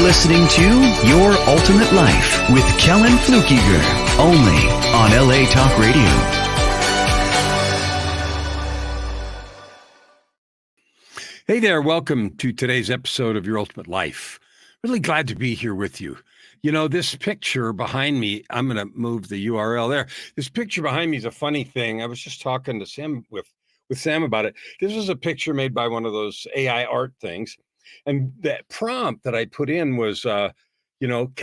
listening to Your Ultimate Life with Kellan only on LA Talk Radio. Hey there, welcome to today's episode of Your Ultimate Life. Really glad to be here with you. You know, this picture behind me, I'm going to move the URL there. This picture behind me is a funny thing. I was just talking to Sam with Sam about it. This was a picture made by one of those AI art things. And that prompt that I put in was,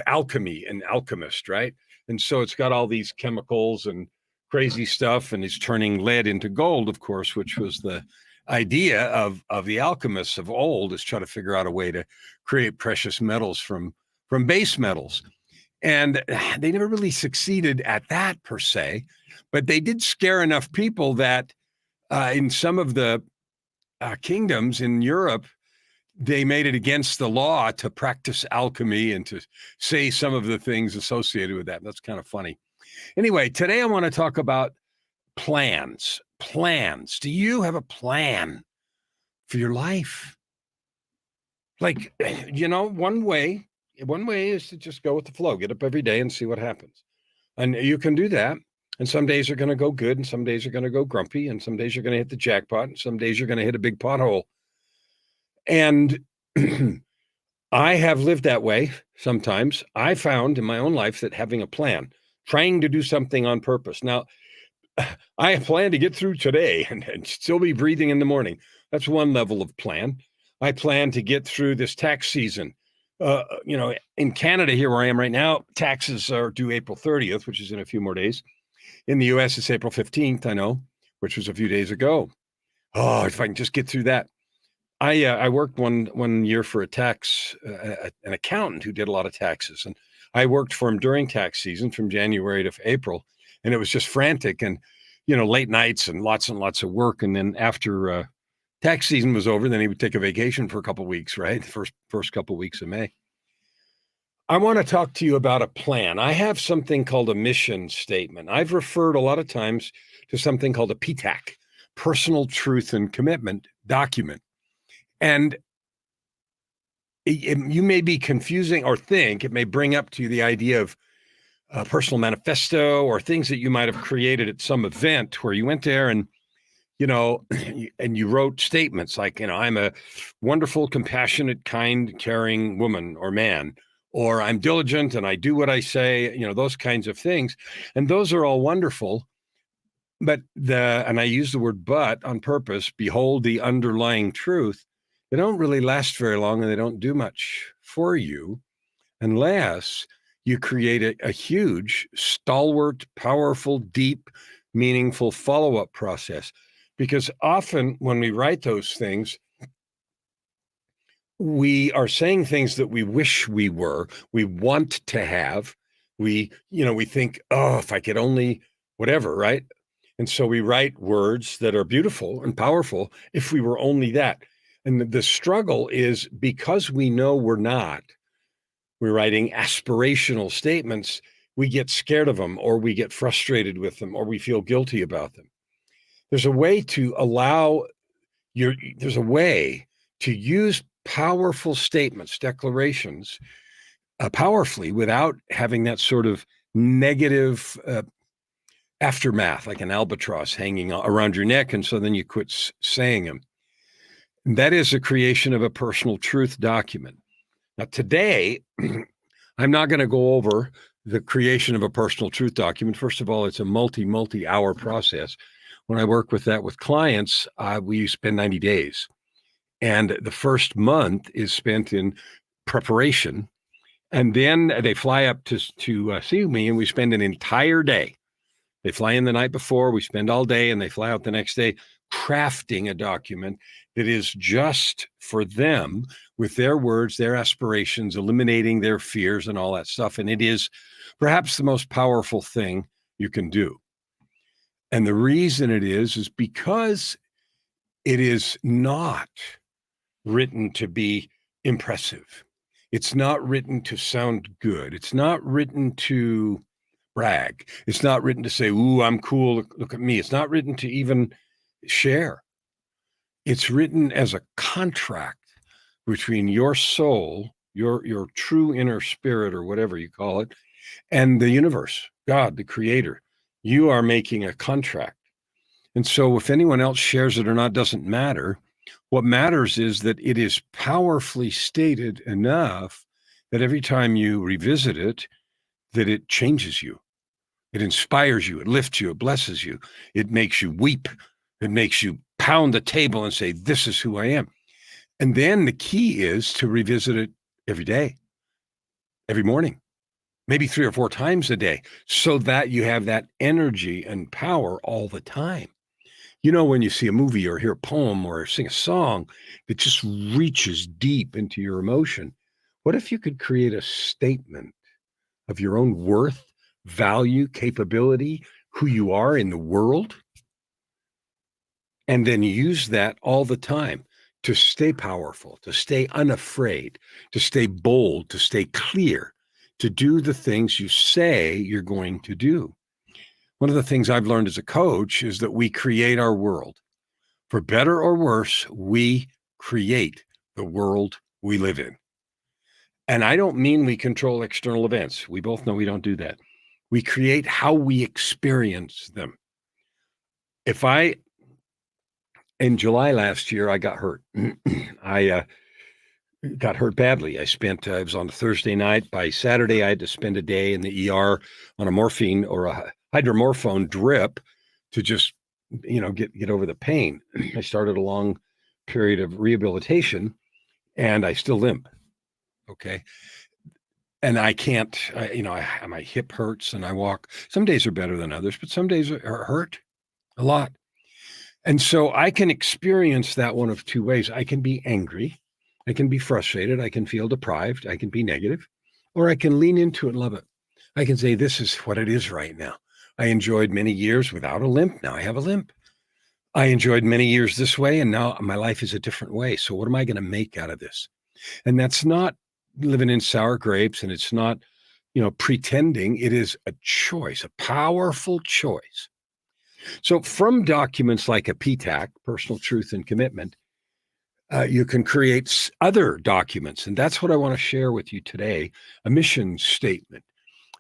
alchemy and alchemist, right? And so it's got all these chemicals and crazy stuff, and it's turning lead into gold, of course, which was the idea of the alchemists of old, is try to figure out a way to create precious metals from base metals. And they never really succeeded at that per se, but they did scare enough people that in some of the kingdoms in Europe, they made it against the law to practice alchemy and to say some of the things associated with that. That's kind of funny. Anyway, today I want to talk about plans. Plans. Do you have a plan for your life? Like, one way is to just go with the flow. Get up every day and see what happens. And you can do that. And some days are going to go good, and some days are going to go grumpy, and some days you're going to hit the jackpot, and some days you're going to hit a big pothole. And I have lived that way sometimes. I found in my own life that having a plan, trying to do something on purpose. Now, I plan to get through today and still be breathing in the morning. That's one level of plan. I plan to get through this tax season. In Canada, here where I am right now, taxes are due April 30th, which is in a few more days. In the US, it's April 15th, I know, which was a few days ago. Oh, if I can just get through that. I worked one year for an accountant who did a lot of taxes, and I worked for him during tax season from January to April, and it was just frantic and late nights and lots of work. And then after tax season was over, then he would take a vacation for a couple of weeks, right? The first couple of weeks of May. I want to talk to you about a plan. I have something called a mission statement. I've referred a lot of times to something called a PTAC, Personal Truth and Commitment document. And you may be confusing or think it may bring up to you the idea of a personal manifesto or things that you might have created at some event where you went there and, and you wrote statements like, I'm a wonderful, compassionate, kind, caring woman or man, or I'm diligent and I do what I say, those kinds of things. And those are all wonderful. But and I use the word but on purpose, behold the underlying truth. They don't really last very long, and they don't do much for you unless you create a huge, stalwart, powerful, deep, meaningful follow-up process. Because often when we write those things, we are saying things that we wish we were, we want to have. We think, oh, if I could only whatever, right? And so we write words that are beautiful and powerful if we were only that. And the struggle is because we know we're writing aspirational statements, we get scared of them, or we get frustrated with them, or we feel guilty about them. There's a way to use powerful statements, declarations, powerfully without having that sort of negative aftermath, like an albatross hanging around your neck. And so then you quit saying them. That is a creation of a personal truth document. Now, today, I'm not going to go over the creation of a personal truth document. First of all, it's a multi-hour process. When I work with clients, we spend 90 days. And the first month is spent in preparation. And then they fly up to see me, and we spend an entire day. They fly in the night before, we spend all day, and they fly out the next day crafting a document that is just for them, with their words, their aspirations, eliminating their fears and all that stuff. And it is perhaps the most powerful thing you can do. And the reason it is because it is not written to be impressive. It's not written to sound good. It's not written to brag. It's not written to say, ooh, I'm cool, look at me. It's not written to even share. It's written as a contract between your soul your true inner spirit, or whatever you call it, and the universe, God, the creator. You are making a contract. And so if anyone else shares it or not doesn't matter. What matters is that it is powerfully stated enough that every time you revisit it, that it changes you. It inspires you, it lifts you, it blesses you, it makes you weep, it makes you pound the table and say, this is who I am. And then the key is to revisit it every day, every morning, maybe 3 or 4 times a day, so that you have that energy and power all the time. You know, when you see a movie or hear a poem or sing a song that just reaches deep into your emotion, what if you could create a statement of your own worth, value, capability, who you are in the world, and then use that all the time to stay powerful, to stay unafraid, to stay bold, to stay clear, to do the things you say you're going to do. One of the things I've learned as a coach is that we create our world. For better or worse, we create the world we live in. And I don't mean we control external events. We both know we don't do that. We create how we experience them. In July last year, I got hurt. I got hurt badly. It was on a Thursday night. By Saturday, I had to spend a day in the ER on a morphine or a hydromorphone drip to just, get over the pain. I started a long period of rehabilitation, and I still limp. Okay. And I can't, my hip hurts and I walk. Some days are better than others, but some days are hurt a lot. And so I can experience that one of two ways. I can be angry. I can be frustrated. I can feel deprived. I can be negative, or I can lean into it and love it. I can say, this is what it is right now. I enjoyed many years without a limp. Now I have a limp. I enjoyed many years this way, and now my life is a different way. So what am I going to make out of this? And that's not living in sour grapes, and it's not, pretending. It is a choice, a powerful choice. So from documents like a PTAC, personal truth and commitment, you can create other documents. And that's what I want to share with you today, a mission statement.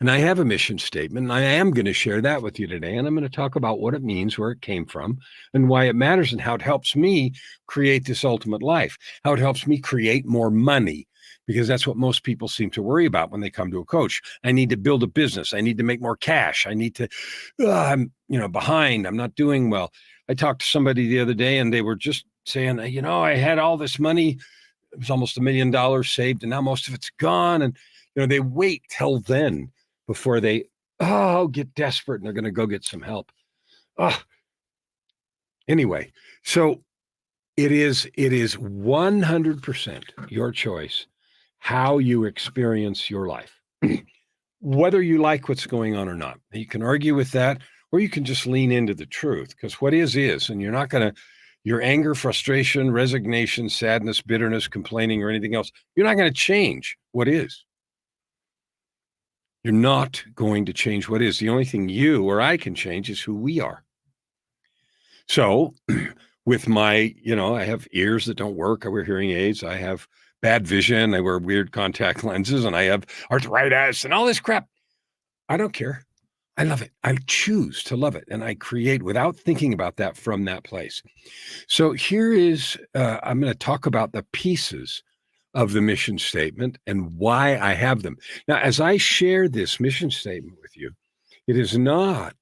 And I have a mission statement, and I am going to share that with you today. And I'm going to talk about what it means, where it came from, and why it matters, and how it helps me create this ultimate life, how it helps me create more money, because that's what most people seem to worry about when they come to a coach. I need to build a business. I need to make more cash. I need to, I'm, behind. I'm not doing well. I talked to somebody the other day, and they were just saying, I had all this money. It was almost $1 million saved, and now most of it's gone. And, they wait till then before they, get desperate, and they're going to go get some help. Anyway, so it is 100% your choice how you experience your life, whether you like what's going on or not. You can argue with that, or you can just lean into the truth, because what is, and you're not going to, your anger, frustration, resignation, sadness, bitterness, complaining, or anything else, you're not going to change what is. You're not going to change what is. The only thing you or I can change is who we are. So with my, I have ears that don't work. I wear hearing aids. I have bad vision. I wear weird contact lenses, and I have arthritis and all this crap. I don't care. I love it. I choose to love it. And I create without thinking about that from that place. So here is, I'm going to talk about the pieces of the mission statement and why I have them. Now, as I share this mission statement with you, it is not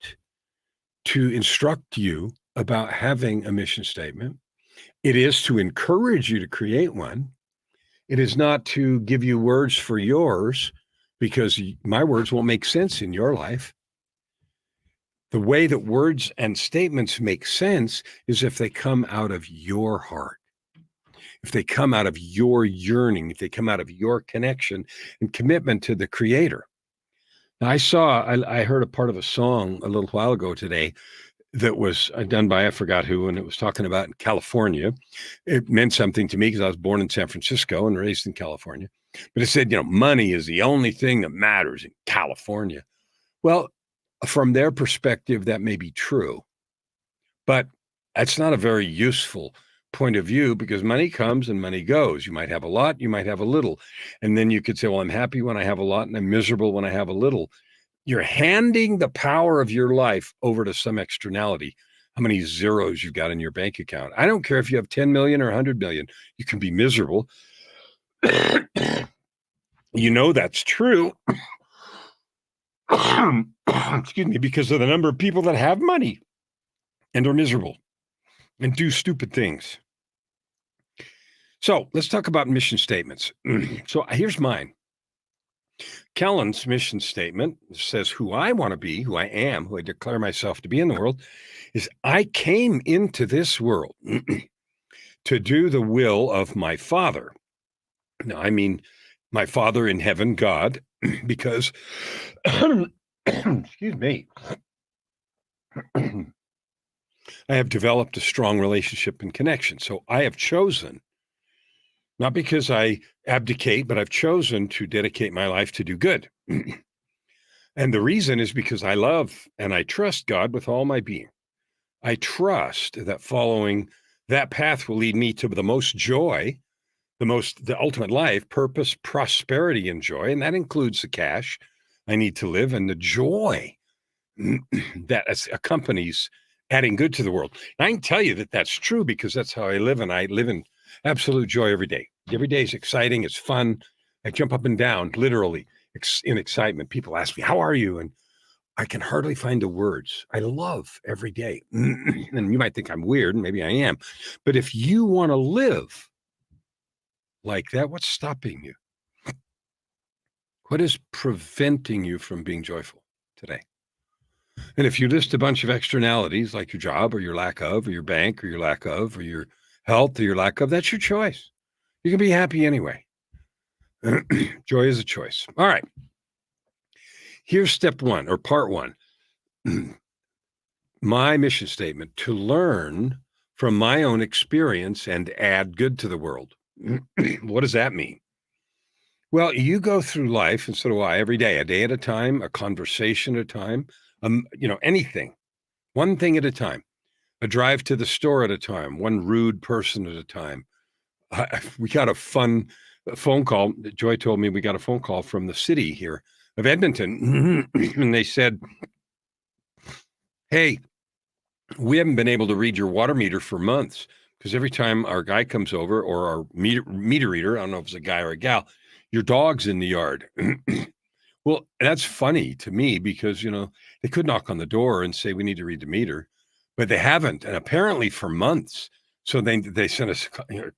to instruct you about having a mission statement. It is to encourage you to create one. It is not to give you words for yours, because my words won't make sense in your life. The way that words and statements make sense is if they come out of your heart, if they come out of your yearning, if they come out of your connection and commitment to the Creator. Now, I heard a part of a song a little while ago today that was done by, I forgot who, and it was talking about in California. It meant something to me because I was born in San Francisco and raised in California. But it said, money is the only thing that matters in California. Well, from their perspective, that may be true, but that's not a very useful point of view because money comes and money goes. You might have a lot, you might have a little. And then you could say, well, I'm happy when I have a lot and I'm miserable when I have a little. You're handing the power of your life over to some externality. How many zeros you've got in your bank account. I don't care if you have 10 million or 100 million. You can be miserable. You know that's true. Excuse me, because of the number of people that have money and are miserable and do stupid things. So let's talk about mission statements. So here's mine. Kellan's mission statement says who I want to be, who I am, who I declare myself to be in the world, is I came into this world to do the will of my Father. Now, I mean my Father in heaven, God, because, excuse me, I have developed a strong relationship and connection. So I have chosen, not because I abdicate, but I've chosen to dedicate my life to do good. And the reason is because I love and I trust God with all my being. I trust that following that path will lead me to the most joy, the ultimate life, purpose, prosperity, and joy. And that includes the cash I need to live and the joy that accompanies adding good to the world. And I can tell you that that's true because that's how I live. And I live in absolute joy every day. Every day is exciting. It's fun. I jump up and down, literally in excitement. People ask me, how are you? And I can hardly find the words. I love every day. And you might think I'm weird, and maybe I am. But if you want to live like that, what's stopping you? What is preventing you from being joyful today? And if you list a bunch of externalities like your job or your lack of, or your bank or your lack of, or your health or your lack of, that's your choice. You can be happy anyway. Joy is a choice. All right. Here's step one or part one. My mission statement: to learn from my own experience and add good to the world. What does that mean? Well, you go through life, and so do I, every day, a day at a time, a conversation at a time, anything, one thing at a time, a drive to the store at a time, one rude person at a time. We got a fun phone call. Joy told me we got a phone call from the city here of Edmonton, and they said, hey, we haven't been able to read your water meter for months because every time our guy comes over, or our meter reader, I don't know if it's a guy or a gal, your dog's in the yard. Well, that's funny to me because, they could knock on the door and say, we need to read the meter, but they haven't. And apparently for months. So they sent us,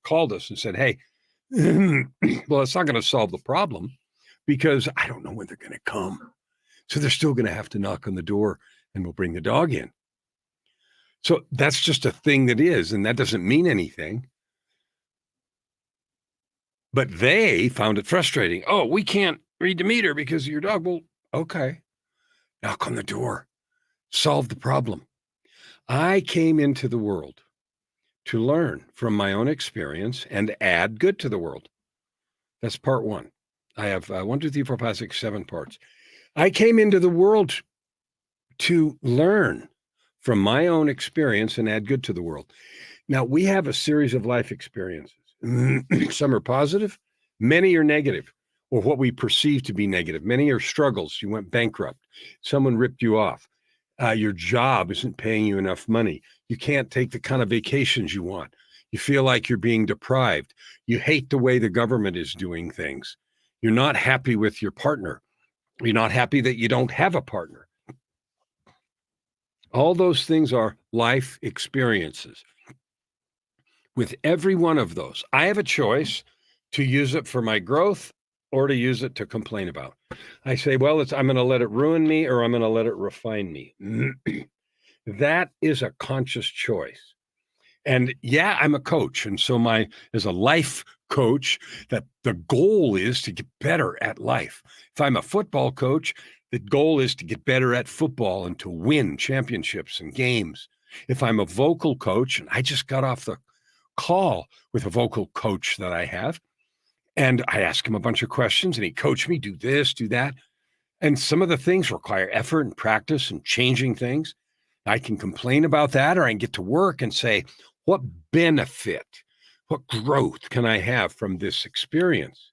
called us and said, hey, well, it's not going to solve the problem because I don't know when they're going to come. So they're still going to have to knock on the door and we'll bring the dog in. So that's just a thing that is, and that doesn't mean anything. But they found it frustrating. Oh, we can't read the meter because of your dog. Well, okay. Knock on the door. Solve the problem. I came into the world to learn from my own experience and add good to the world. That's part one. I have 1, 2, 3, 4, 5, 6, 7 parts. I came into the world to learn from my own experience and add good to the world. Now, we have a series of life experiences. Some are positive, many are negative, or what we perceive to be negative. Many are struggles. You went bankrupt. Someone ripped you off. Your job isn't paying you enough money. You can't take the kind of vacations you want. You feel like you're being deprived. You hate the way the government is doing things. You're not happy with your partner. You're not happy that you don't have a partner. All those things are life experiences. With every one of those, I have a choice to use it for my growth or to use it to complain about. I say, well, I'm going to let it ruin me or I'm going to let it refine me. That is a conscious choice. And yeah, I'm a coach. And so as a life coach, that the goal is to get better at life. If I'm a football coach, the goal is to get better at football and to win championships and games. If I'm a vocal coach, and I just got off the call with a vocal coach that I have, and I ask him a bunch of questions and he coached me, do this, do that. And some of the things require effort and practice and changing things. I can complain about that, or I can get to work and say, What benefit, what growth can I have from this experience?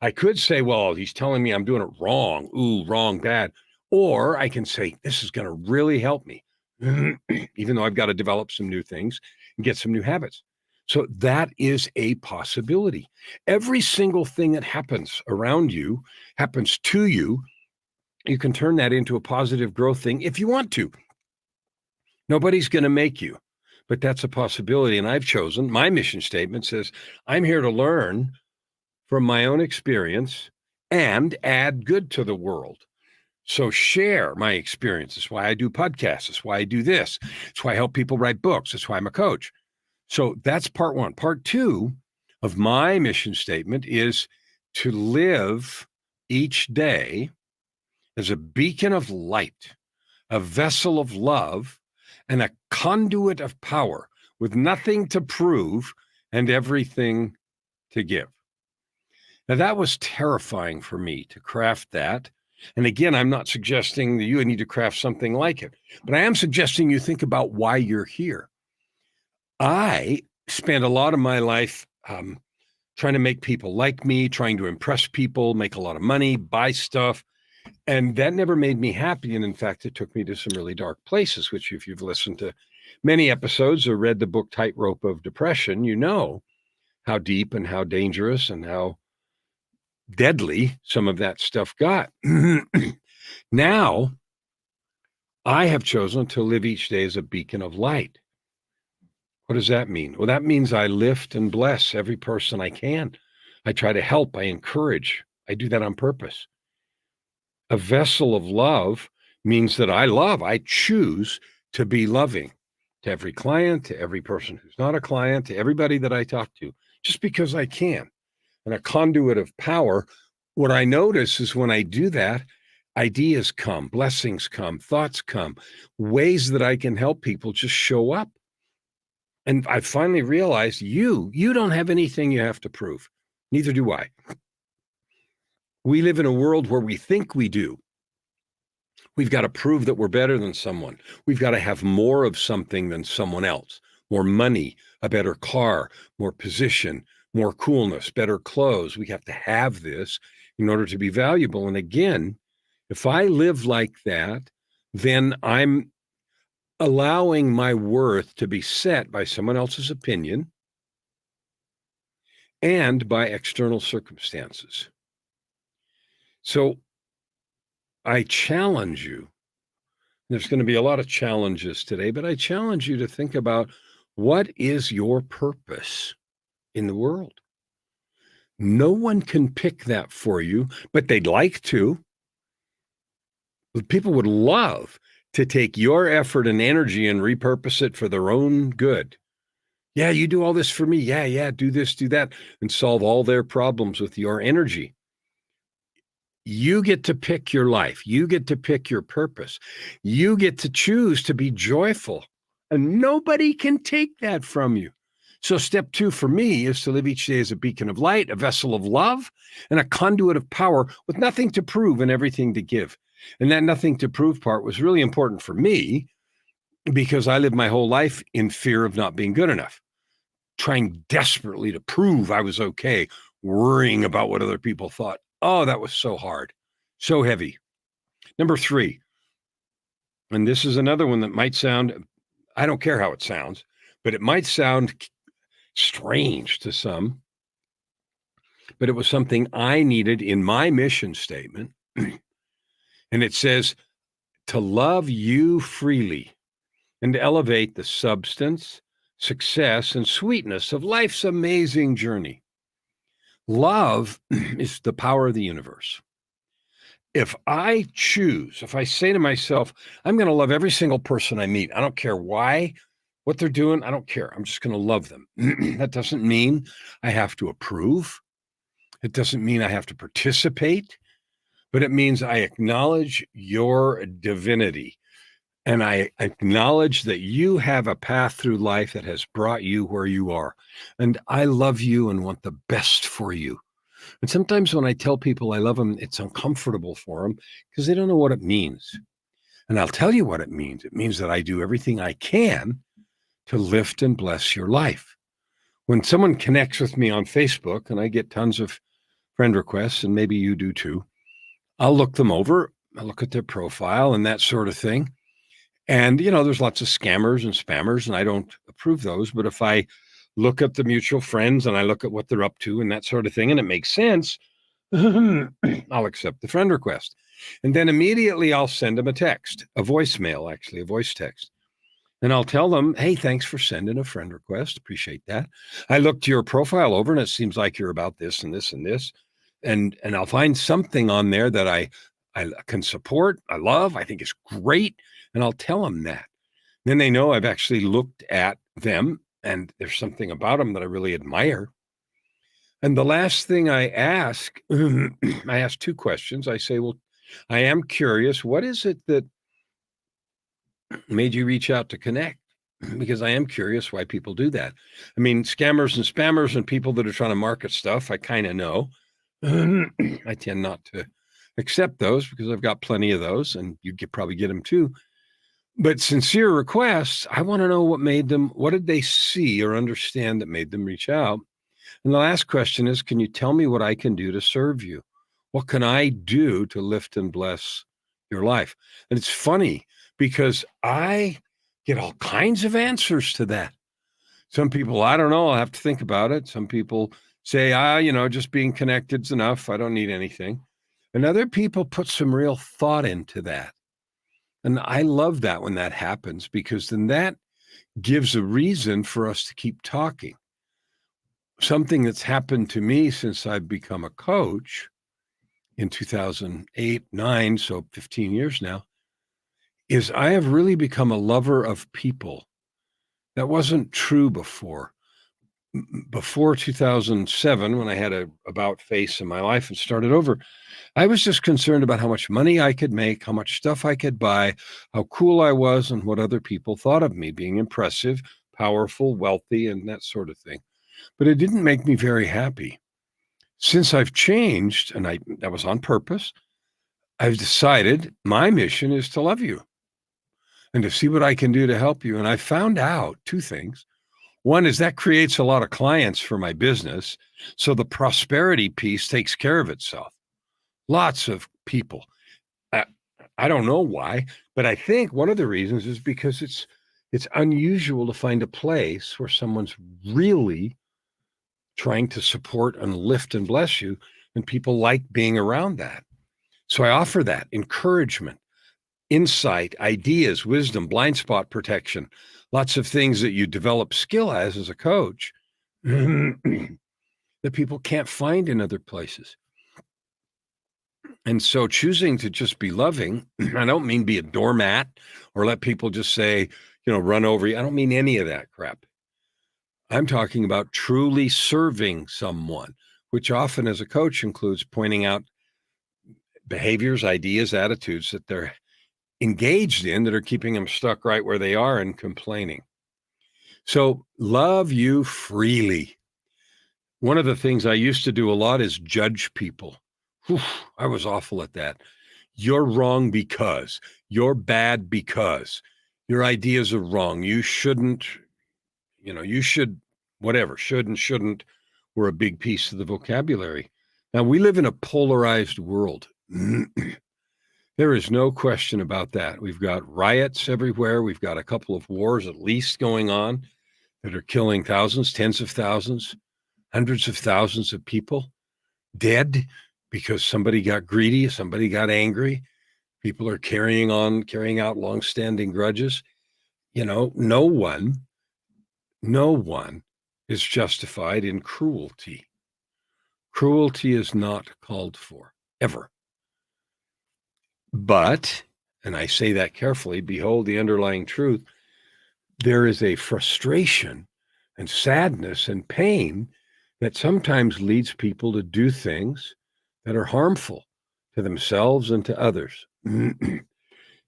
I could say, well, he's telling me I'm doing it wrong. Ooh, wrong, bad. Or I can say, this is going to really help me, even though I've got to develop some new things and get some new habits. So that is a possibility. Every single thing that happens around you, happens to you, you can turn that into a positive growth thing if you want to. Nobody's going to make you, but that's a possibility. And I've chosen, my mission statement says, I'm here to learn from my own experience and add good to the world. So share my experience. That's why I do podcasts. That's why I do this. That's why I help people write books. That's why I'm a coach. So that's part one. Part two of my mission statement is to live each day as a beacon of light, a vessel of love, and a conduit of power with nothing to prove and everything to give. Now, that was terrifying for me to craft that. And again, I'm not suggesting that you need to craft something like it, but I am suggesting you think about why you're here. I spent a lot of my life trying to make people like me, trying to impress people, make a lot of money, buy stuff. And that never made me happy. And in fact, it took me to some really dark places, which if you've listened to many episodes or read the book Tightrope of Depression, you know how deep and how dangerous and how deadly some of that stuff got. Now, I have chosen to live each day as a beacon of light. What does that mean? Well, that means I lift and bless every person I can. I try to help, I encourage. I do that on purpose. A vessel of love means that I choose to be loving to every client, to every person who's not a client, to everybody that I talk to, just because I can. And a conduit of power, what I notice is when I do that, ideas come, blessings come, thoughts come, ways that I can help people just show up. And I finally realized you don't have anything you have to prove. Neither do I. We live in a world where we think we do. We've got to prove that we're better than someone. We've got to have more of something than someone else. More money, a better car, more position, more coolness, better clothes. We have to have this in order to be valuable. And again, if I live like that, then I'm allowing my worth to be set by someone else's opinion and by external circumstances. So I challenge you. There's going to be a lot of challenges today, but I challenge you to think about what is your purpose in the world? No one can pick that for you, but they'd like to. People would love to take your effort and energy and repurpose it for their own good. Yeah, you do all this for me. Yeah, do this, do that, and solve all their problems with your energy. You get to pick your life. You get to pick your purpose. You get to choose to be joyful, and nobody can take that from you. So step two for me is to live each day as a beacon of light, a vessel of love, and a conduit of power with nothing to prove and everything to give. And that nothing to prove part was really important for me because I lived my whole life in fear of not being good enough, trying desperately to prove I was okay, worrying about what other people thought. Oh, that was so hard, so heavy. Number three, and this is another one that might sound, I don't care how it sounds, but it might sound strange to some, but it was something I needed in my mission statement. And it says to love you freely and to elevate the substance, success, and sweetness of life's amazing journey. Love is the power of the universe. If I choose, if I say to myself, I'm going to love every single person I meet, I don't care why, what they're doing, I don't care. I'm just going to love them. That doesn't mean I have to approve. It doesn't mean I have to participate, but it means I acknowledge your divinity. And I acknowledge that you have a path through life that has brought you where you are. And I love you and want the best for you. And sometimes when I tell people I love them, it's uncomfortable for them because they don't know what it means. And I'll tell you what it means. It means that I do everything I can to lift and bless your life. When someone connects with me on Facebook, and I get tons of friend requests, and maybe you do too, I'll look them over. I look at their profile and that sort of thing. And, there's lots of scammers and spammers, and I don't approve those. But if I look at the mutual friends and I look at what they're up to and that sort of thing, and it makes sense, I'll accept the friend request. And then immediately I'll send them a text, a voicemail, actually, a voice text. And I'll tell them, hey, thanks for sending a friend request. Appreciate that. I looked your profile over and it seems like you're about this and this and this. And I'll find something on there that I can support, I love, I think is great. And I'll tell them that. Then they know I've actually looked at them and there's something about them that I really admire. And the last thing I ask, I ask two questions. I say, well, I am curious, what is it that made you reach out to connect? Because I am curious why people do that. I mean, scammers and spammers and people that are trying to market stuff, I kind of know. I tend not to accept those because I've got plenty of those and you could probably get them too. But sincere requests, I want to know what did they see or understand that made them reach out? And the last question is, can you tell me what I can do to serve you? What can I do to lift and bless your life? And it's funny because I get all kinds of answers to that. Some people, I don't know, I'll have to think about it. Some people say, just being connected is enough. I don't need anything. And other people put some real thought into that. And I love that when that happens, because then that gives a reason for us to keep talking. Something that's happened to me since I've become a coach in 2008, 9, so 15 years now, is I have really become a lover of people. That wasn't true before. Before 2007, when I had a about face in my life and started over, I was just concerned about how much money I could make, how much stuff I could buy, how cool I was, and what other people thought of me, being impressive, powerful, wealthy, and that sort of thing. But it didn't make me very happy. Since I've changed, and that was on purpose, I've decided my mission is to love you and to see what I can do to help you. And I found out two things. One is that creates a lot of clients for my business. So the prosperity piece takes care of itself. Lots of people. I don't know why, but I think one of the reasons is because it's unusual to find a place where someone's really trying to support and lift and bless you, and people like being around that. So I offer that encouragement, insight, ideas, wisdom, blind spot protection, lots of things that you develop skill as a coach that people can't find in other places. And so choosing to just be loving, I don't mean be a doormat or let people just say, run over you. I don't mean any of that crap. I'm talking about truly serving someone, which often as a coach includes pointing out behaviors, ideas, attitudes that they're engaged in that are keeping them stuck right where they are and complaining. So love you freely. One of the things I used to do a lot is judge people. Whew, I was awful at that. You're wrong because, you're bad because, your ideas are wrong. You shouldn't, you should, whatever, should and shouldn't were a big piece of the vocabulary. Now, we live in a polarized world. There is no question about that. We've got riots everywhere. We've got a couple of wars at least going on that are killing thousands, tens of thousands, hundreds of thousands of people dead because somebody got greedy, somebody got angry. People are carrying out longstanding grudges. No one is justified in cruelty. Cruelty is not called for, ever. But, and I say that carefully, behold the underlying truth, there is a frustration and sadness and pain that sometimes leads people to do things that are harmful to themselves and to others.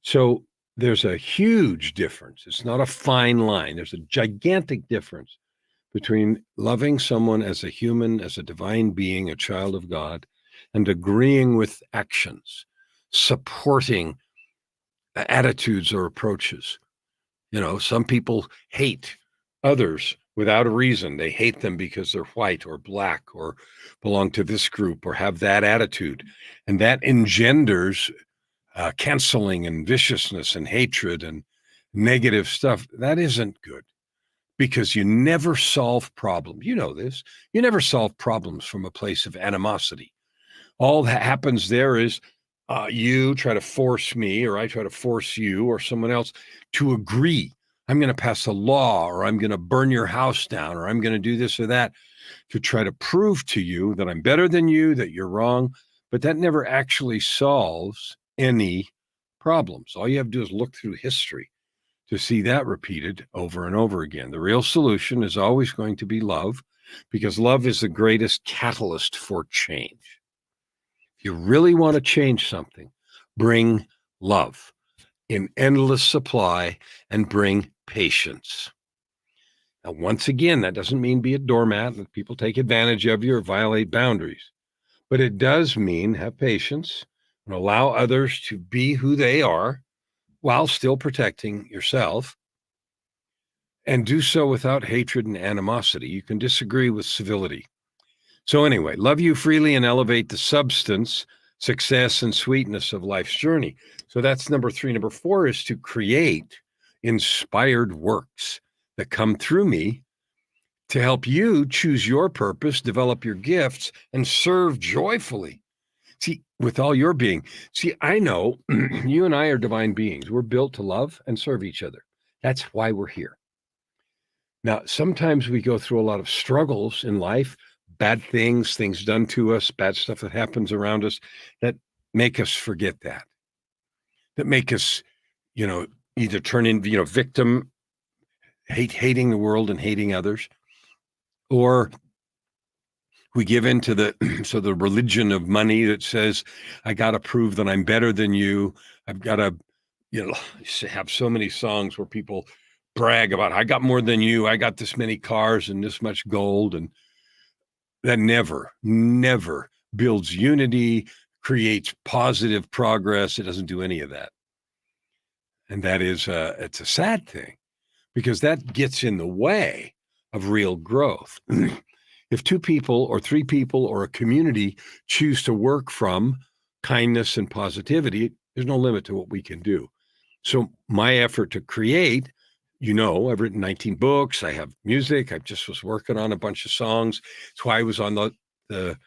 So there's a huge difference. It's not a fine line. There's a gigantic difference between loving someone as a human, as a divine being, a child of God, and agreeing with actions, supporting attitudes or approaches. Some people hate others without a reason. They hate them because they're white or black or belong to this group or have that attitude. And that engenders canceling and viciousness and hatred and negative stuff. That isn't good because you never solve problems. You know this. You never solve problems from a place of animosity. All that happens there is you try to force me, or I try to force you, or someone else to agree. I'm going to pass a law, or I'm going to burn your house down, or I'm going to do this or that to try to prove to you that I'm better than you, that you're wrong. But that never actually solves any problems. All you have to do is look through history to see that repeated over and over again. The real solution is always going to be love, because love is the greatest catalyst for change. If you really want to change something, bring love in endless supply and bring patience. Now, once again, that doesn't mean be a doormat and people take advantage of you or violate boundaries, but it does mean have patience and allow others to be who they are while still protecting yourself, and do so without hatred and animosity. You can disagree with civility. So anyway, love you freely and elevate the substance, success, and sweetness of life's journey. So that's number 3. Number 4 is to create inspired works that come through me to help you choose your purpose, develop your gifts, and serve joyfully. See, with all your being. See, I know you and I are divine beings. We're built to love and serve each other. That's why we're here. Now, sometimes we go through a lot of struggles in life, bad things, things done to us, bad stuff that happens around us that make us forget that make us, either turn into, victim, hating the world and hating others, or we give into the religion of money that says, I got to prove that I'm better than you. I've got to, have so many songs where people brag about, I got more than you. I got this many cars and this much gold. And that never builds unity, creates positive progress. It doesn't do any of that. And that is, it's a sad thing because that gets in the way of real growth. If 2 people or 3 people or a community choose to work from kindness and positivity, there's no limit to what we can do. So my effort to create, I've written 19 books. I have music. I just was working on a bunch of songs. That's why I was on the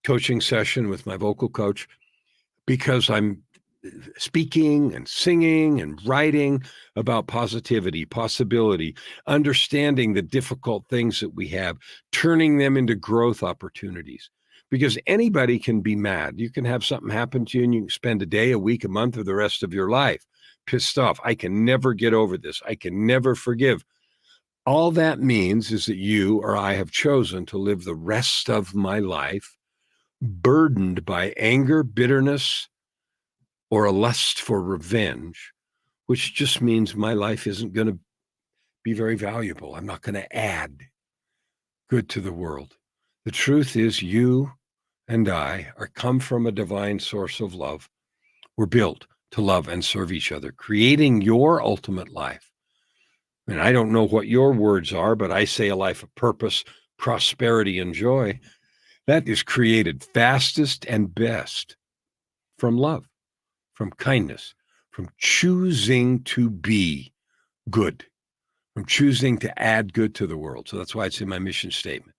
coaching session with my vocal coach, because I'm speaking and singing and writing about positivity, possibility, understanding the difficult things that we have, turning them into growth opportunities. Because anybody can be mad. You can have something happen to you and you can spend a day, a week, a month, or the rest of your life pissed off. I can never get over this. I can never forgive. All that means is that you or I have chosen to live the rest of my life burdened by anger, bitterness, or a lust for revenge, which just means my life isn't going to be very valuable. I'm not going to add good to the world. The truth is, you and I are come from a divine source of love. We're built to love and serve each other, creating your ultimate life. And I don't know what your words are, but I say a life of purpose, prosperity, and joy. That is created fastest and best from love, from kindness, from choosing to be good, from choosing to add good to the world. So that's why it's in my mission statement.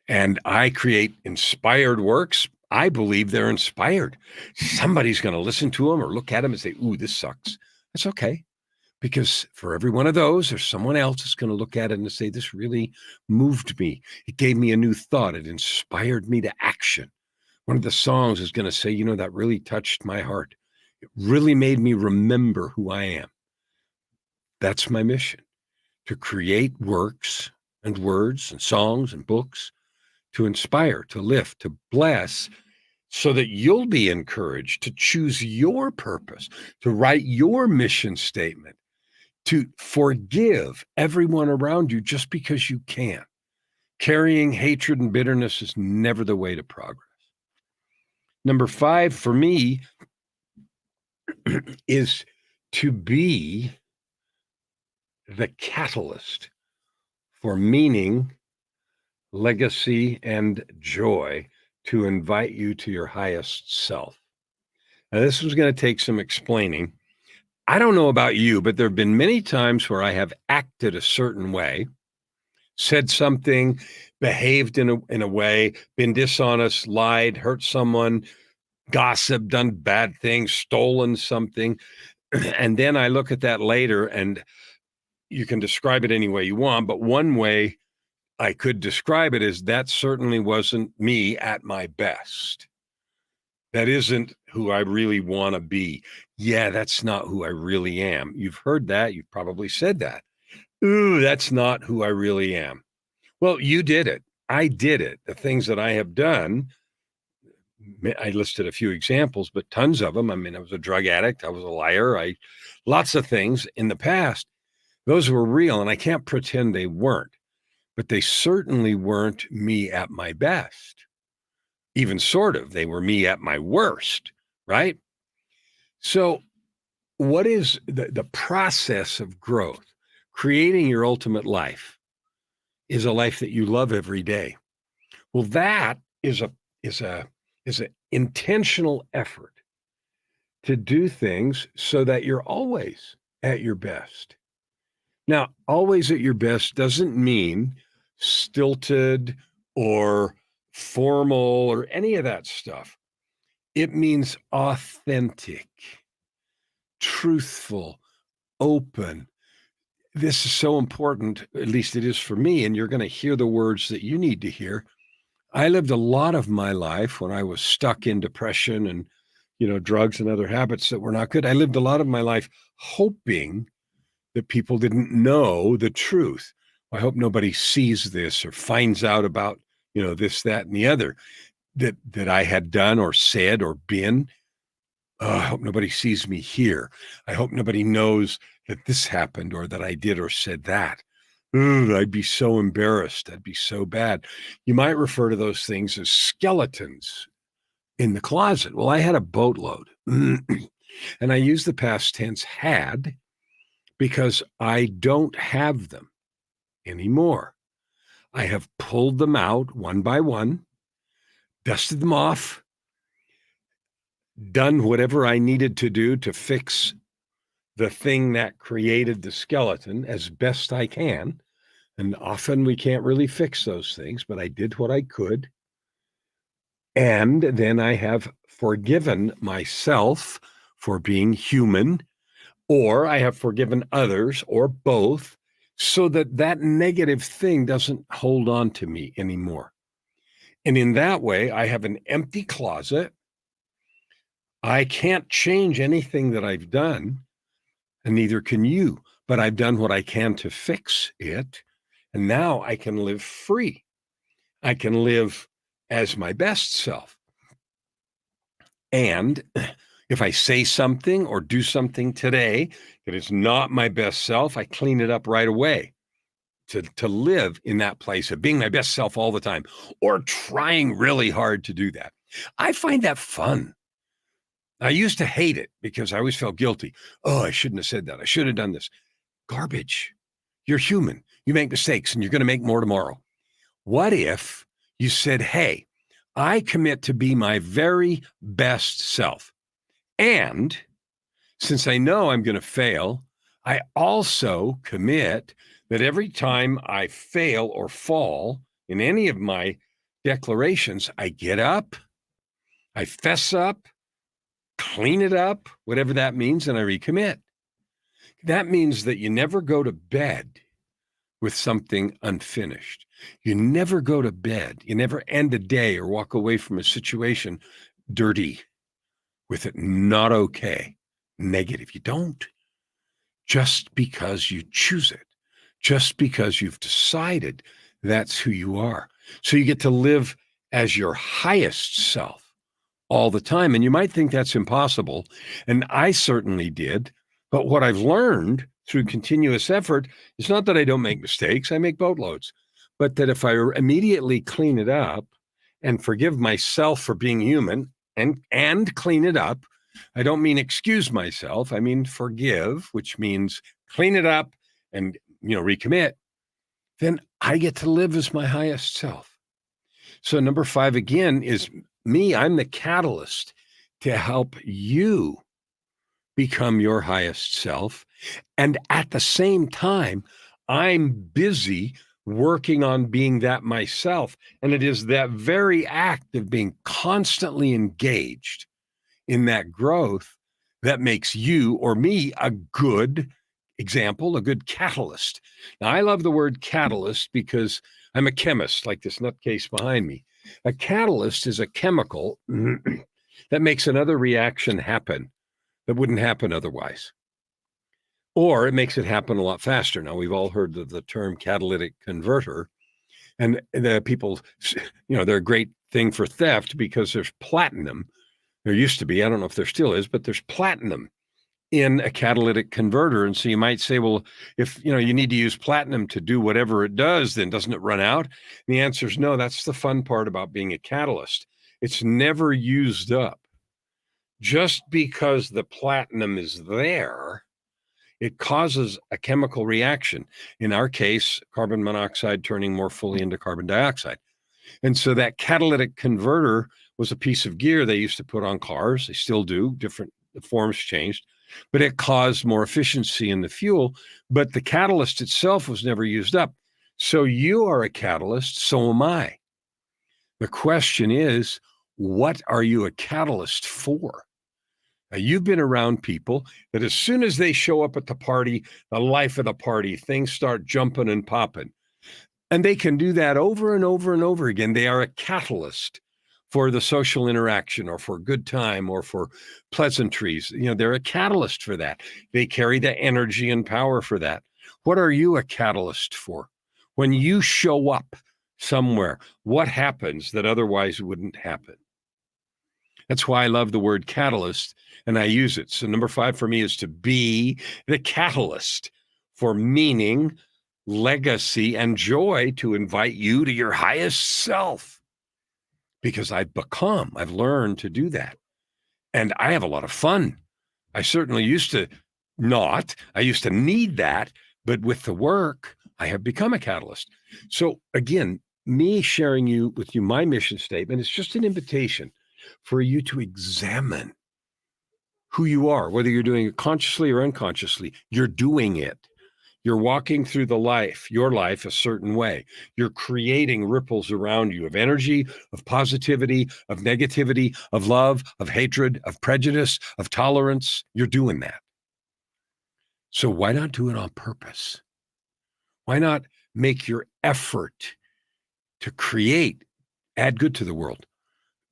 And I create inspired works. I believe they're inspired. Somebody's going to listen to them or look at them and say, ooh, this sucks. That's okay. Because for every one of those, there's someone else that's going to look at it and say, this really moved me. It gave me a new thought. It inspired me to action. One of the songs is going to say, that really touched my heart. It really made me remember who I am. That's my mission, to create works and words and songs and books to inspire, to lift, to bless, so that you'll be encouraged to choose your purpose, to write your mission statement, to forgive everyone around you just because you can. Carrying hatred and bitterness is never the way to progress. Number 5 for me is to be the catalyst for meaning, legacy, and joy to invite you to your highest self. Now, this was going to take some explaining. I don't know about you, but there have been many times where I have acted a certain way, said something, behaved in a way, been dishonest, lied, hurt someone, gossiped, done bad things, stolen something. And then I look at that later, and you can describe it any way you want, but one way I could describe it is that certainly wasn't me at my best. That isn't who I really want to be. Yeah, that's not who I really am. You've heard that. You've probably said that. Ooh, that's not who I really am. Well, you did it. I did it. The things that I have done, I listed a few examples, but tons of them. I mean, I was a drug addict. I was a liar. Lots of things in the past. Those were real, and I can't pretend they weren't, but they certainly weren't me at my best. Even sort of, they were me at my worst, right? So what is the process of growth? Creating your ultimate life is a life that you love every day. Well, that is an intentional effort to do things so that you're always at your best. Now, always at your best doesn't mean stilted or formal or any of that stuff. It means authentic, truthful, open. This is so important, at least it is for me, and you're going to hear the words that you need to hear. I lived a lot of my life when I was stuck in depression and, drugs and other habits that were not good. I lived a lot of my life hoping that people didn't know the truth. I hope nobody sees this or finds out about, this, that, and the other that I had done or said or been. I hope nobody sees me here. I hope nobody knows that this happened or that I did or said that. I'd be so embarrassed. That'd be so bad. You might refer to those things as skeletons in the closet. Well, I had a boatload. And I use the past tense had because I don't have them anymore. I have pulled them out one by one, dusted them off, done whatever I needed to do to fix the thing that created the skeleton as best I can. And often we can't really fix those things, but I did what I could. And then I have forgiven myself for being human, or I have forgiven others, or both, so that that negative thing doesn't hold on to me anymore. And in that way, I have an empty closet. I can't change anything that I've done, and neither can you, but I've done what I can to fix it. And now I can live free. I can live as my best self. And if I say something or do something today that is not my best self, I clean it up right away to live in that place of being my best self all the time or trying really hard to do that. I find that fun. I used to hate it because I always felt guilty. Oh, I shouldn't have said that. I should have done this. Garbage. You're human. You make mistakes and you're going to make more tomorrow. What if you said, hey, I commit to be my very best self. And since I know I'm going to fail, I also commit that every time I fail or fall in any of my declarations, I get up, I fess up, clean it up, whatever that means, and I recommit. That means that you never go to bed with something unfinished. You never go to bed. You never end a day or walk away from a situation dirty, with it not okay, negative. You don't. Just because you choose it, just because you've decided that's who you are. So you get to live as your highest self all the time. And you might think that's impossible. And I certainly did. But what I've learned through continuous effort is not that I don't make mistakes. I make boatloads. But that if I immediately clean it up and forgive myself for being human and clean it up, I don't mean excuse myself. I mean forgive, which means clean it up and recommit. Then I get to live as my highest self. So number 5 again is me. I'm the catalyst to help you become your highest self. And at the same time, I'm busy working on being that myself. And it is that very act of being constantly engaged in that growth that makes you or me a good example, a good catalyst. Now, I love the word catalyst because I'm a chemist, like this nutcase behind me. A catalyst is a chemical that makes another reaction happen that wouldn't happen otherwise. Or it makes it happen a lot faster. Now, we've all heard of the term catalytic converter, and the people, they're a great thing for theft because there's platinum. There used to be, I don't know if there still is, but there's platinum in a catalytic converter. And so you might say, well, if you need to use platinum to do whatever it does, then doesn't it run out? And the answer is no. That's the fun part about being a catalyst. It's never used up. Just because the platinum is there, it causes a chemical reaction. In our case, carbon monoxide turning more fully into carbon dioxide. And so that catalytic converter was a piece of gear they used to put on cars. They still do, different forms changed, but it caused more efficiency in the fuel. But the catalyst itself was never used up. So you are a catalyst, so am I. The question is, what are you a catalyst for? Now, you've been around people that as soon as they show up at the party, the life of the party, things start jumping and popping. And they can do that over and over and over again. They are a catalyst for the social interaction or for good time or for pleasantries. They're a catalyst for that. They carry the energy and power for that. What are you a catalyst for? When you show up somewhere, what happens that otherwise wouldn't happen? That's why I love the word catalyst and I use it. So number 5 for me is to be the catalyst for meaning, legacy, and joy to invite you to your highest self. Because I've learned to do that. And I have a lot of fun. I certainly used to not. I used to need that. But with the work, I have become a catalyst. So again, me sharing with you my mission statement is just an invitation for you to examine who you are, whether you're doing it consciously or unconsciously. You're doing it. You're walking through your life a certain way. You're creating ripples around you of energy, of positivity, of negativity, of love, of hatred, of prejudice, of tolerance. You're doing that. So why not do it on purpose? Why not make your effort to add good to the world?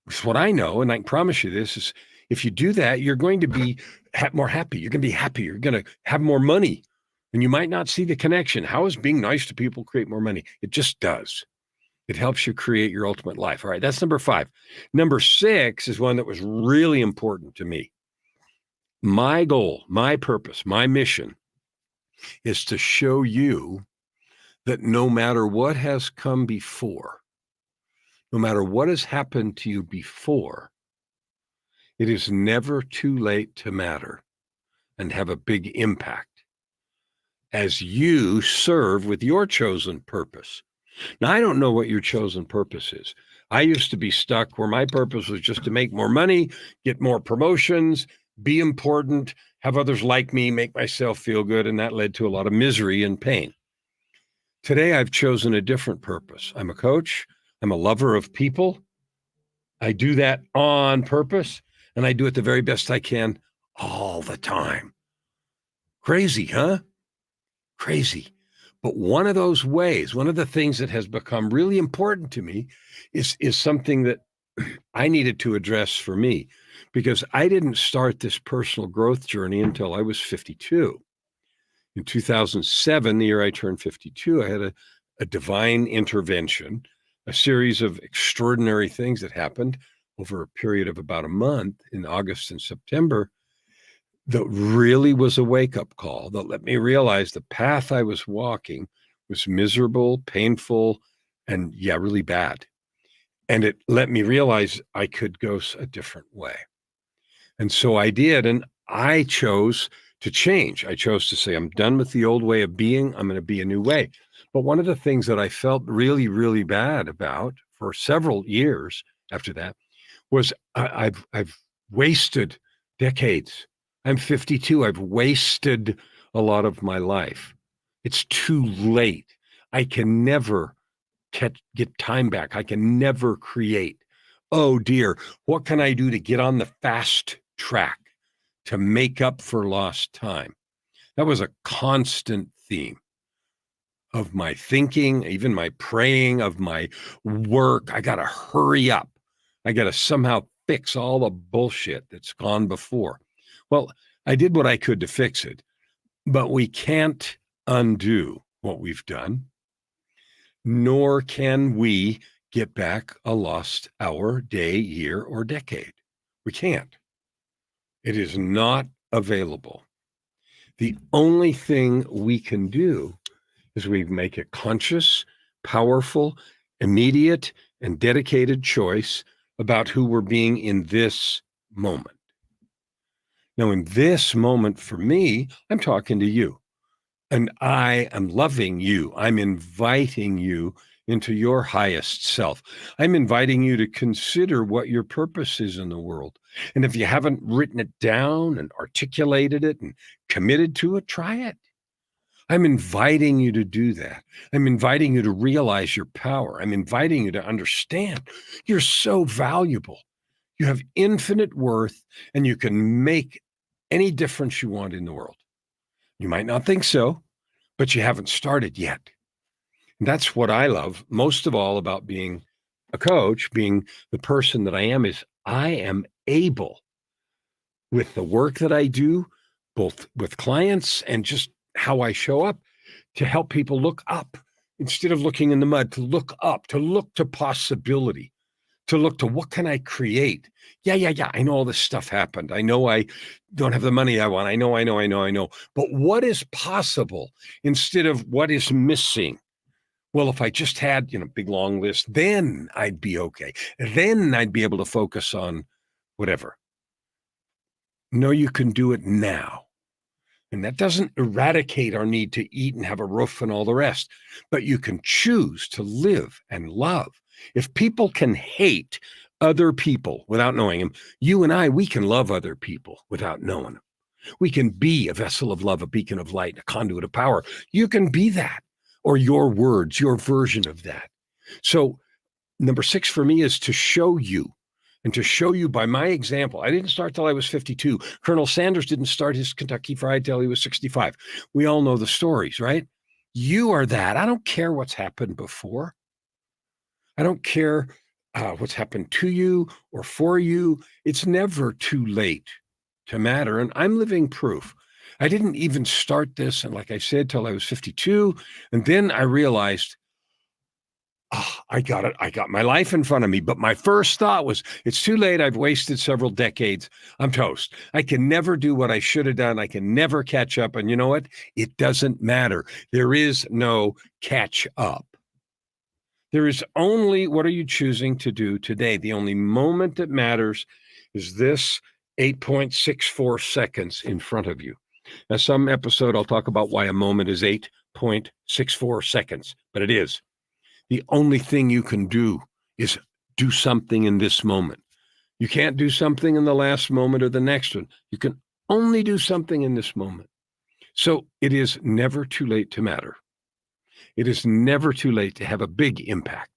It's what I know, and I can promise you this, is if you do that, you're going to be more happy. You're going to be happy. You're going to have more money. And you might not see the connection. How does being nice to people create more money? It just does. It helps you create your ultimate life. All right, that's number 5. Number 6 is one that was really important to me. My goal, my purpose, my mission is to show you that no matter what has come before, no matter what has happened to you before, it is never too late to matter and have a big impact as you serve with your chosen purpose. Now, I don't know what your chosen purpose is. I used to be stuck where my purpose was just to make more money, get more promotions, be important, have others like me, make myself feel good, and that led to a lot of misery and pain. Today, I've chosen a different purpose. I'm a coach. I'm a lover of people. I do that on purpose, and I do it the very best I can all the time. Crazy, huh? Crazy. But one of those ways, one of the things that has become really important to me is something that I needed to address for me, because I didn't start this personal growth journey until I was 52. In 2007, the year I turned 52, I had a divine intervention, a series of extraordinary things that happened over a period of about a month in August and September that really was a wake-up call that let me realize the path I was walking was miserable, painful, and really bad. And it let me realize I could go a different way. And so I did, and I chose to change. I chose to say, I'm done with the old way of being. I'm going to be a new way. But one of the things that I felt really, really bad about for several years after that was I've wasted decades. I'm 52. I've wasted a lot of my life. It's too late. I can never get time back. I can never create. Oh dear, what can I do to get on the fast track to make up for lost time? That was a constant theme of my thinking, even my praying, of my work. I got to hurry up. I got to somehow fix all the bullshit that's gone before. Well, I did what I could to fix it, but we can't undo what we've done, nor can we get back a lost hour, day, year, or decade. We can't. It is not available. The only thing we can do is we make a conscious, powerful, immediate, and dedicated choice about who we're being in this moment. Now, in this moment for me, I'm talking to you, and I am loving you. I'm inviting you into your highest self. I'm inviting you to consider what your purpose is in the world. And if you haven't written it down and articulated it and committed to it, try it. I'm inviting you to do that. I'm inviting you to realize your power. I'm inviting you to understand you're so valuable. You have infinite worth, and you can make any difference you want in the world. You might not think so, but you haven't started yet. And that's what I love most of all about being a coach, being the person that I am, is I am able, with the work that I do, both with clients and just how I show up, to help people look up instead of looking in the mud, to look up, to look to possibility, to look to what can I create? Yeah. I know all this stuff happened. I know I don't have the money I want. I know. But what is possible instead of what is missing? Well, if I just had, big long list, then I'd be okay. Then I'd be able to focus on whatever. No, you can do it now. And that doesn't eradicate our need to eat and have a roof and all the rest, but you can choose to live and love. If people can hate other people without knowing them, you and I, we can love other people without knowing them. We can be a vessel of love, a beacon of light, a conduit of power. You can be that, or your words, your version of that. So number 6 for me is to show you, and to show you by my example. I didn't start till I was 52. Colonel Sanders didn't start his Kentucky Fried till he was 65. We all know the stories, right? You are that. I don't care what's happened before. I don't care what's happened to you or for you. It's never too late to matter. And I'm living proof. I didn't even start this, and like I said, till I was 52. And then I realized, I got it. I got my life in front of me. But my first thought was, it's too late. I've wasted several decades. I'm toast. I can never do what I should have done. I can never catch up. And you know what? It doesn't matter. There is no catch up. There is only, what are you choosing to do today? The only moment that matters is this 8.64 seconds in front of you. Now, some episode, I'll talk about why a moment is 8.64 seconds, but it is. The only thing you can do is do something in this moment. You can't do something in the last moment or the next one. You can only do something in this moment. So it is never too late to matter. It is never too late to have a big impact.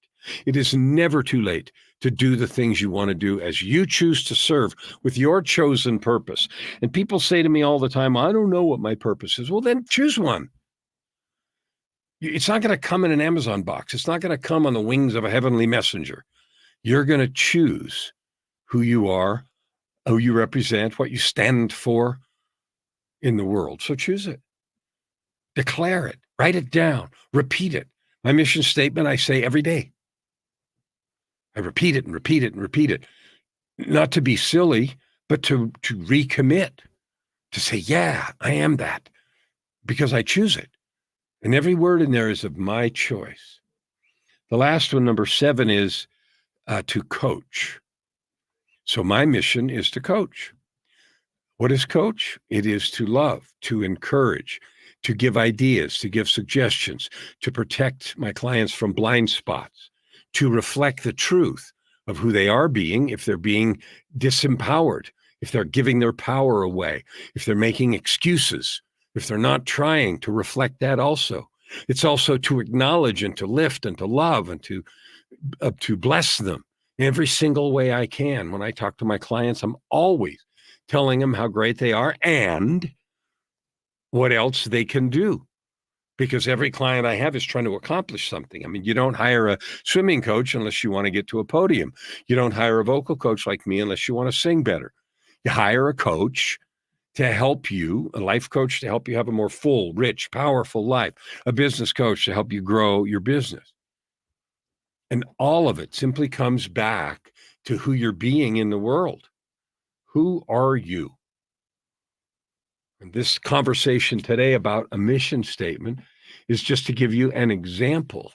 It is never too late to do the things you want to do as you choose to serve with your chosen purpose. And people say to me all the time, I don't know what my purpose is. Well, then choose one. It's not going to come in an Amazon box. It's not going to come on the wings of a heavenly messenger. You're going to choose who you are, who you represent, what you stand for in the world. So choose it. Declare it. Write it down. Repeat it. My mission statement, I say every day. I repeat it and repeat it and repeat it. Not to be silly, but to recommit. To say, yeah, I am that. Because I choose it. And every word in there is of my choice. The last one, number 7, is to coach. So my mission is to coach. What is coach? It is to love, to encourage, to give ideas, to give suggestions, to protect my clients from blind spots, to reflect the truth of who they are being if they're being disempowered, if they're giving their power away, if they're making excuses, if they're not trying, to reflect that also. It's also to acknowledge and to lift and to love and to bless them in every single way I can. When I talk to my clients, I'm always telling them how great they are and what else they can do. Because every client I have is trying to accomplish something. I mean, you don't hire a swimming coach unless you want to get to a podium. You don't hire a vocal coach like me unless you want to sing better. You hire a coach to help you, a life coach to help you have a more full, rich, powerful life, a business coach to help you grow your business. And all of it simply comes back to who you're being in the world. Who are you? And this conversation today about a mission statement is just to give you an example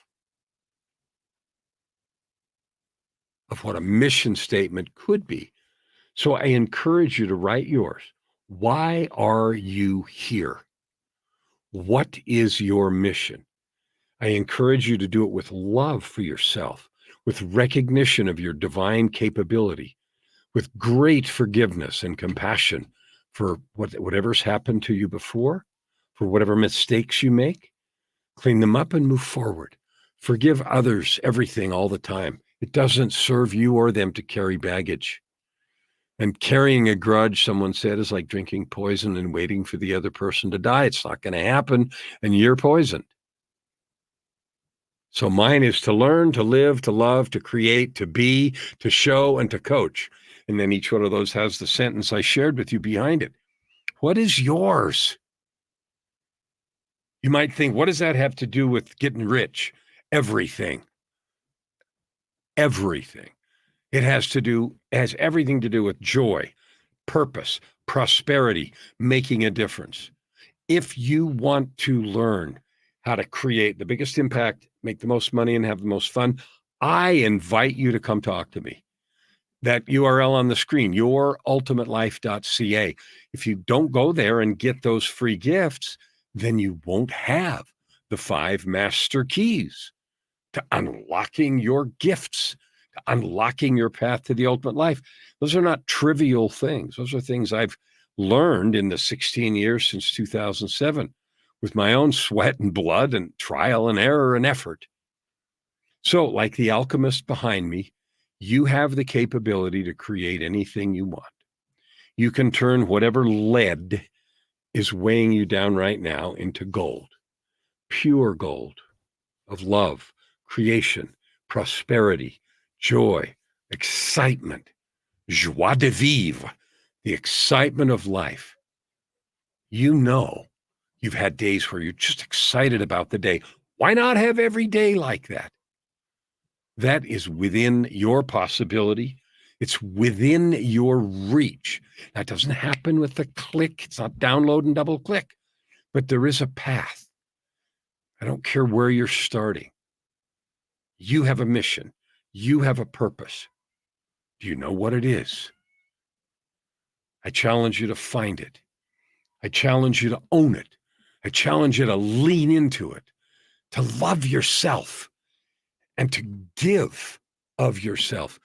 of what a mission statement could be. So I encourage you to write yours. Why are you here? What is your mission? I encourage you to do it with love for yourself, with recognition of your divine capability, with great forgiveness and compassion for whatever's happened to you before, for whatever mistakes you make. Clean them up and move forward. Forgive others everything all the time. It doesn't serve you or them to carry baggage. And carrying a grudge, someone said, is like drinking poison and waiting for the other person to die. It's not going to happen, and you're poisoned. So mine is to learn, to live, to love, to create, to be, to show, and to coach. And then each one of those has the sentence I shared with you behind it. What is yours? You might think, what does that have to do with getting rich? Everything. Everything. It has everything to do with joy, purpose, prosperity, making a difference. If you want to learn how to create the biggest impact, make the most money, and have the most fun, I invite you to come talk to me. That URL on the screen, yourultimatelife.ca. If you don't go there and get those free gifts, then you won't have the 5 master keys to unlocking your gifts, to unlocking your path to the ultimate life. Those are not trivial things. Those are things I've learned in the 16 years since 2007 with my own sweat and blood and trial and error and effort. So, like the alchemist behind me, you have the capability to create anything you want. You can turn whatever lead is weighing you down right now into gold, pure gold of love, creation, prosperity, joy, excitement, joie de vivre, the excitement of life. You know, you've had days where you're just excited about the day. Why not have every day like that? That is within your possibility. It's within your reach. That doesn't happen with a click. It's not download and double click, but there is a path. I don't care where you're starting. You have a mission. You have a purpose. Do you know what it is? I challenge you to find it. I challenge you to own it. I challenge you to lean into it, to love yourself, and to give of yourself.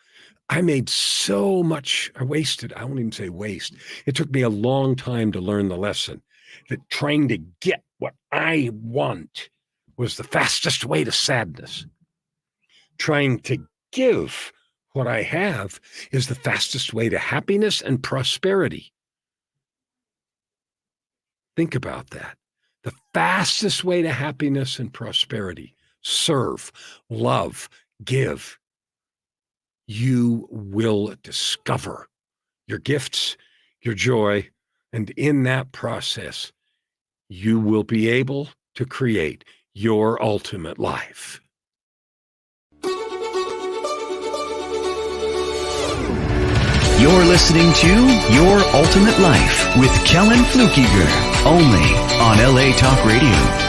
I made so much, I won't even say waste. It took me a long time to learn the lesson that trying to get what I want was the fastest way to sadness. Trying to give what I have is the fastest way to happiness and prosperity. Think about that. The fastest way to happiness and prosperity. Serve, love, give. You will discover your gifts, your joy, and in that process, you will be able to create your ultimate life. You're listening to Your Ultimate Life with Kellan Flukiger, only on LA Talk Radio.